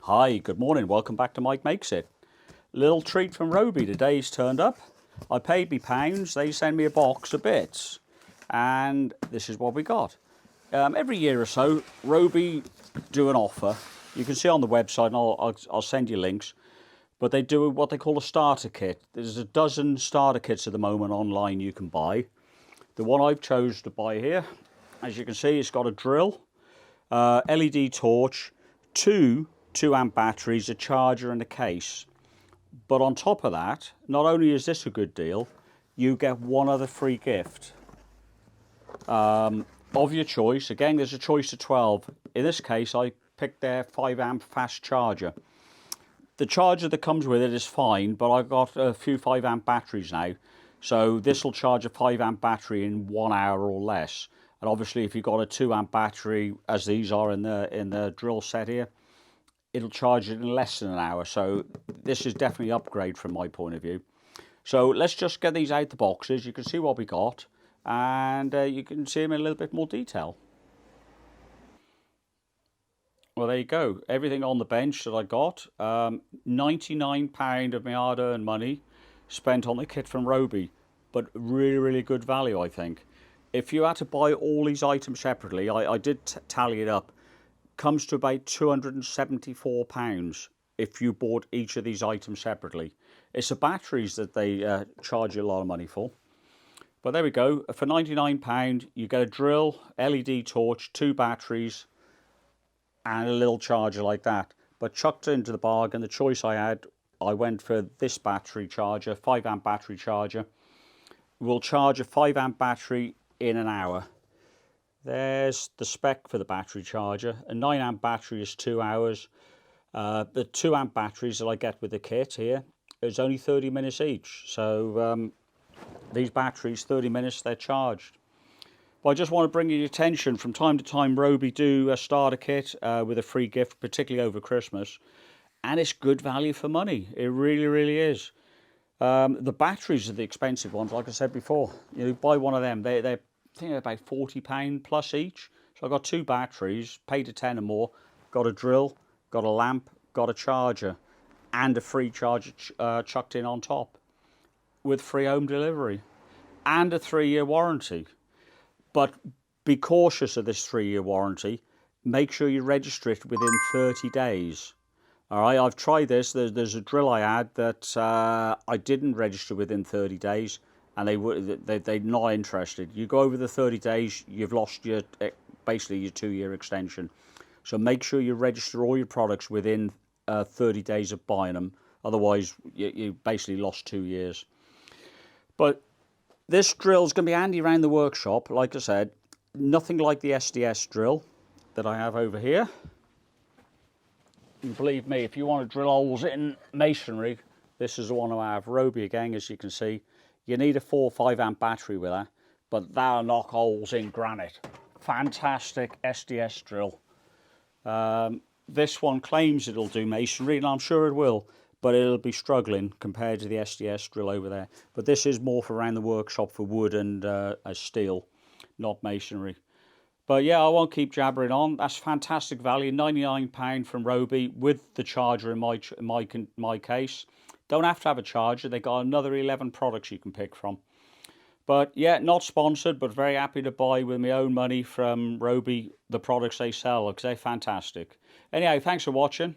Hi, good morning. Welcome back to Mike Makes It. Little treat from Ryobi. Today's turned up. I paid me pounds. They send me a box of bits. And this is what we got. Every year or so, Ryobi do an offer. You can see on the website, and I'll send you links. But they do what they call a starter kit. There's a dozen starter kits at the moment online you can buy. The one I've chose to buy here, as you can see, it's got a drill, LED torch, two 2-amp batteries, a charger and a case. But on top of that, not only is this a good deal, you get one other free gift of your choice. Again, there's a choice of 12. In this case, I picked their 5-amp fast charger. The charger that comes with it is fine, but I've got a few 5-amp batteries now. So this will charge a 5-amp battery in 1 hour or less. And obviously, if you've got a 2-amp battery, as these are in the drill set here, it'll charge it in less than an hour. So this is definitely an upgrade from my point of view. So let's just get these out the boxes. You can see what we got, and you can see them in a little bit more detail. Well, there you go. Everything on the bench that I got. £99 of my hard-earned money spent on the kit from Ryobi, but really, really good value, I think. If you had to buy all these items separately, I did tally it up, comes to about £274 if you bought each of these items separately. It's the batteries that they charge you a lot of money for. But there we go. For £99, you get a drill, LED torch, 2 batteries, and a little charger like that. But chucked into the bargain, the choice I had, I went for this battery charger, 5-amp battery charger. Will charge a 5-amp battery in an hour. There's the spec for the battery charger. A 9-amp battery is 2 hours. The 2-amp batteries that I get with the kit here is only 30 minutes each. So these batteries, 30 minutes, they're charged. But I just want to bring your attention, from time to time, Ryobi do a starter kit with a free gift, particularly over Christmas. And it's good value for money. It really, really is. The batteries are the expensive ones, like I said before. You buy one of them, they're I think they're about £40 plus each. So I got 2 batteries, paid a tenner more, got a drill, got a lamp, got a charger, and a free charger chucked in on top, with free home delivery and a 3-year warranty. But be cautious of this 3-year warranty. Make sure you register it within 30 days. All right, I've tried this. There's a drill I had that I didn't register within 30 days. And they're not interested. You go over the 30 days, you've lost your basically your 2-year extension. So make sure you register all your products within 30 days of buying them. Otherwise, you basically lost 2 years. But this drill is going to be handy around the workshop. Like I said, nothing like the SDS drill that I have over here. And believe me, if you want to drill holes in masonry, this is the one I have. Ryobi again, as you can see. You need a 4 or 5-amp battery with that, but that'll knock holes in granite. Fantastic SDS drill. This one claims it'll do masonry, and I'm sure it will, but it'll be struggling compared to the SDS drill over there. But this is more for around the workshop for wood and steel, not masonry. But yeah, I won't keep jabbering on. That's fantastic value, £99 from Ryobi with the charger in my case. Don't have to have a charger. They got another 11 products you can pick from. But yeah, not sponsored, but very happy to buy with my own money from Ryobi the products they sell, because they're fantastic. Anyhow, thanks for watching.